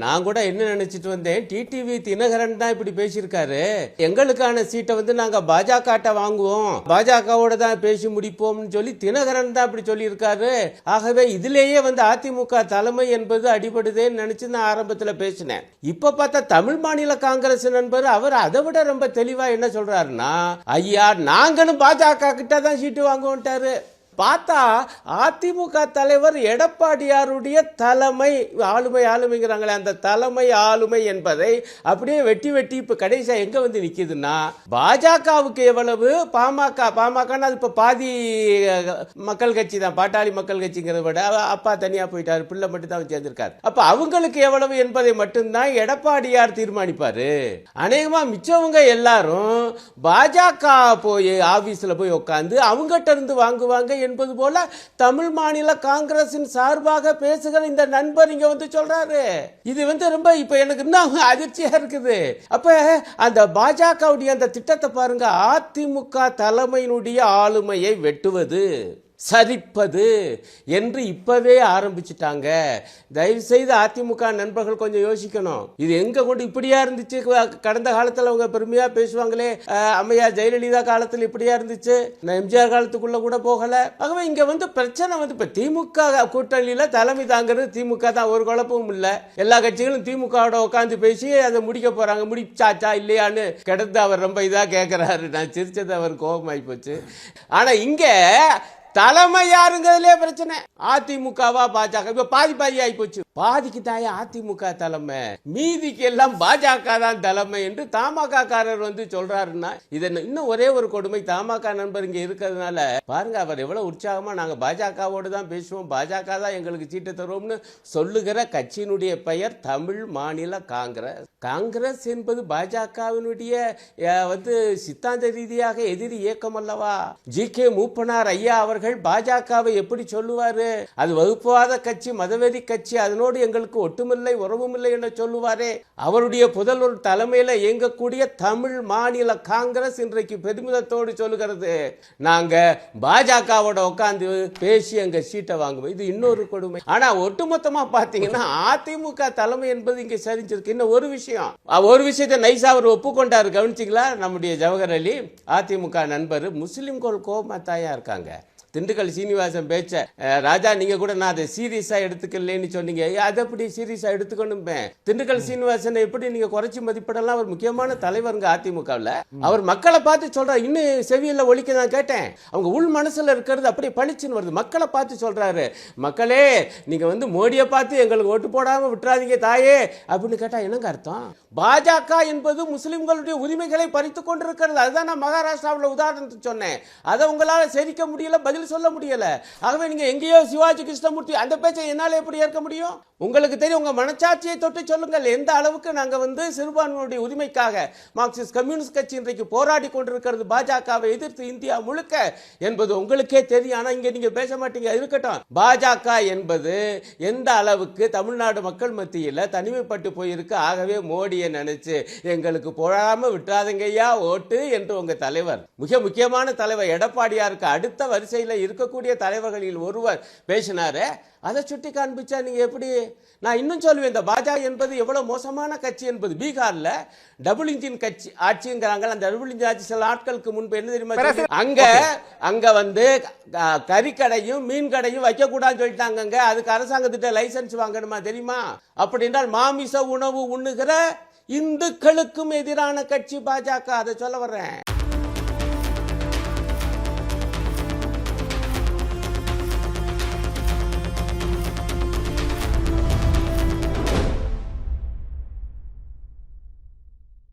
நான் கூட என்ன நினைச்சிட்டு வந்தேன், டிடிவி தினகரன் தான் இப்படி பேசியிருக்காரு, எங்களுக்கான சீட்டை வந்து நாங்க பாஜக வாங்குவோம், பாஜகவோட தான் பேசி முடிப்போம்னு சொல்லி தினகரன் தான் இப்படி சொல்லி இருக்காரு. ஆகவே இதுலேயே வந்து அதிமுக தலைமை என்பது அடிபடுதேன்னு நினைச்சு நான் ஆரம்பத்துல பேசினேன். இப்ப பார்த்தா தமிழ் மாநில காங்கிரஸ் நண்பர் அவர் அதை விட ரொம்ப தெளிவா என்ன சொல்றாருன்னா, ஐயா நாங்களும் பாஜக கிட்ட தான் சீட்டு வாங்குவோம்ட்டாரு. பார்த்தா அதிமுக தலைவர் எடப்பாடியாருடைய தலைமை ஆளுமைங்கிறாங்களே, அந்த தலைமை ஆளுமை என்பதை அப்படியே வெட்டி இப்ப கடைசியா எங்க வந்து நிக்குதுன்னா, பாஜகவுக்கு எவ்வளவு, பாமக அது இப்ப பாதி மக்கள் கட்சி தான், பாட்டாளி மக்கள் கட்சிங்கிறத விட அப்பா தனியா போயிட்டாரு, பிள்ளை மட்டும் தான் சேர்ந்திருக்காரு. அப்ப அவங்களுக்கு எவ்வளவு என்பதை மட்டும்தான் எடப்பாடியார் தீர்மானிப்பாரு. அநேகமா மிச்சவங்க எல்லாரும் பாஜக போய் ஆபீஸ்ல போய் உட்காந்து அவங்ககிட்ட இருந்து வாங்குவாங்க என்பது போல தமிழ் மாநில காங்கிரசின் சார்பாக பேசுகிற இந்த நண்பர் இங்க வந்து சொல்றாரு. இது வந்து ரொம்ப இப்ப எனக்கு இன்னும் அதிர்ச்சியா இருக்குது. அப்ப அந்த பாஜகவுடைய அந்த திட்டத்தை பாருங்க, அதிமுக தலைமையினுடைய ஆளுமையை வெட்டுவது, சரிப்பது என்று இப்பவே ஆரம்பிச்சுட்டாங்க. தயவு செய்து அதிமுக நண்பர்கள் கொஞ்சம் யோசிக்கணும். இது எங்க கொண்டு இப்படியா இருந்துச்சு? கடந்த காலத்தில் அவங்க பெருமையா பேசுவாங்களே, அம்மையார் ஜெயலலிதா காலத்தில் இப்படியா இருந்துச்சு, எம்ஜிஆர் காலத்துக்குள்ள கூட போகல. ஆகவே இங்க வந்து பிரச்சனை வந்து இப்ப திமுக கூட்டணியில தலைமை தாங்கிறது திமுக தான், ஒரு குழப்பமும் இல்ல. எல்லா கட்சிகளும் திமுகவோட உட்காந்து பேசி அதை முடிக்க போறாங்க. முடிச்சாச்சா இல்லையான்னு கிடந்து அவர் ரொம்ப இதா கேட்கிறாரு. நான் சிரிச்சது அவர் கோபமாயி போச்சு. ஆனா இங்க தலைமை யாருங்கிறதுலே பிரச்சனை. அதிமுகவா பாஜக? இப்ப பாதி ஆகி போச்சு. பாதிக்கு தாயா அதிமுக தலைமை, மீதிக்கு எல்லாம் பாஜக தான் தலைமை என்று தமாக காரர் வந்து சொல்றாருன்னா, இது இன்னும் ஒரே ஒரு கொடுமை. தமாக நண்பர் இங்க இருக்கிறதுனால பாருங்க, அவர் எவ்வளவு உற்சாகமா நாங்க பாஜகவோடு தான் பேசுவோம், பாஜக தான் எங்களுக்கு சீட்டு தருவோம்னு சொல்லுகிற கட்சியினுடைய பெயர் தமிழ் மாநில காங்கிரஸ். காங்கிரஸ் என்பது பாஜகவினுடைய வந்து சித்தாந்த ரீதியாக எதிரி இயக்கம் அல்லவா? ஜி.கே. மூப்பனார் ஐயா அவர்கள் பாஜகவை எப்படி சொல்லுவாரு? அது வகுப்புவாத கட்சி, மதவெறி கட்சி, அதனோடு எங்களுக்கு ஒட்டுமில்லை உறவுமில்லை என்று சொல்லுவாரே. அவருடைய புதல்வர் தலைமையில இயங்கக்கூடிய தமிழ் மாநில காங்கிரஸ் இன்றைக்கு பெருமிதத்தோடு சொல்லுகிறது, நாங்க பாஜகவோட உட்கார்ந்து பேசி எங்க சீட்டை வாங்குவோம். இது இன்னொரு கொடுமை. ஆனா ஒட்டுமொத்தமா பாத்தீங்கன்னா அதிமுக தலைமை என்பது இங்க சரிஞ்சிருக்கு. இன்னும் ஒரு விஷயத்தை நைசா அவர் ஒப்புக்கொண்டாரு, கவனிச்சிங்களா? நம்முடைய ஜவஹர் அலி அதிமுக நண்பர், முஸ்லிம்கள் கோபமா தாயா இருக்காங்க. திண்டுக்கல் சீனிவாசன் பேச்ச ராஜா நீங்க கூட நான் அதை சீரியஸா எடுத்துக்கலன்னு சொன்னீங்க. அதை எப்படி சீரியஸா எடுத்துக்கணும்? திண்டுக்கல் சீனிவாசன் எப்படி நீங்க குறைச்சி மதிப்பிடலாம்? அவர் முக்கியமான தலைவருங்க அதிமுகவில். அவர் மக்களை பார்த்து சொல்றாரு. இன்னும் செவியில ஒலிக்க நான் கேட்டேன், அவங்க உள் மனசுல இருக்கிறது அப்படியே பளிச்சுன்னு வருது. மக்களை பார்த்து சொல்றாரு, மக்களே நீங்க வந்து மோடியை பார்த்து எங்களுக்கு ஓட்டு போடாம விட்டுறாதீங்க தாயே அப்படின்னு கேட்டா என்னங்க அர்த்தம்? பாஜக என்பது முஸ்லிம்களுடைய உரிமைகளை பறித்து கொண்டிருக்கிறது. அதுதான் நான் மகாராஷ்டிராவில் உதாரணத்தை சொன்னேன். அதை உங்களால செரிக்க முடியல, பதில் சொல்ல முடியல. ஆகவே நீங்க எங்கேயோ சிவாஜி கிருஷ்ணமூர்த்தி அந்த பேச்சை என்னால எப்படி ஏற்க முடியும்? உங்களுக்கு தெரியும், உங்க மனச்சாட்சியை தொட்டு சொல்லுங்கள், எந்த அளவுக்கு நாங்க வந்து சிறுபான்மையுடைய உரிமைக்காக மார்க்சிஸ்ட் கம்யூனிஸ்ட் கட்சி இன்றைக்கு போராடி கொண்டிருக்கிறது பாஜகவை எதிர்த்து இந்தியா முழுக்க என்பது உங்களுக்கே தெரியும். ஆனா இங்க நீங்க பேச மாட்டீங்க. இருக்கட்டும், பாஜக என்பது எந்த அளவுக்கு தமிழ்நாடு மக்கள் மத்தியில் தனிமைப்பட்டு போயிருக்கு. ஆகவே மோடியை நினைச்சு எங்களுக்கு போடாம விட்டுறாதங்கய்யா ஓட்டு என்று உங்க தலைவர், மிக முக்கியமான தலைவர் எடப்பாடியாருக்கு அடுத்த வரிசையில் இருக்கக்கூடிய தலைவர்களில் ஒருவர் பேசினாரு. அதை சுட்டி காண்பிச்சா நீங்க எப்படி? நான் இன்னும் சொல்லுவேன், இந்த பாஜக என்பது எவ்வளவு மோசமான கட்சி என்பது. பீகார்ல டபுள் இன்ஜின் கட்சி ஆட்சிங்கிறாங்க. அந்த டபுள் இன்ஜின் ஆட்சி சில நாட்களுக்கு முன்பு என்ன தெரியுமா, அங்க வந்து கறிக்கடையும் மீன் கடையும் வைக்க கூடாதுன்னு சொல்லிட்டாங்க. அதுக்கு அரசாங்கத்திட்ட லைசன்ஸ் வாங்கணுமா தெரியுமா? அப்படி என்றால் மாமிச உணவு உண்ணுகிற இந்துக்களுக்கும் எதிரான கட்சி பாஜக. அதை சொல்ல வர்றேன்.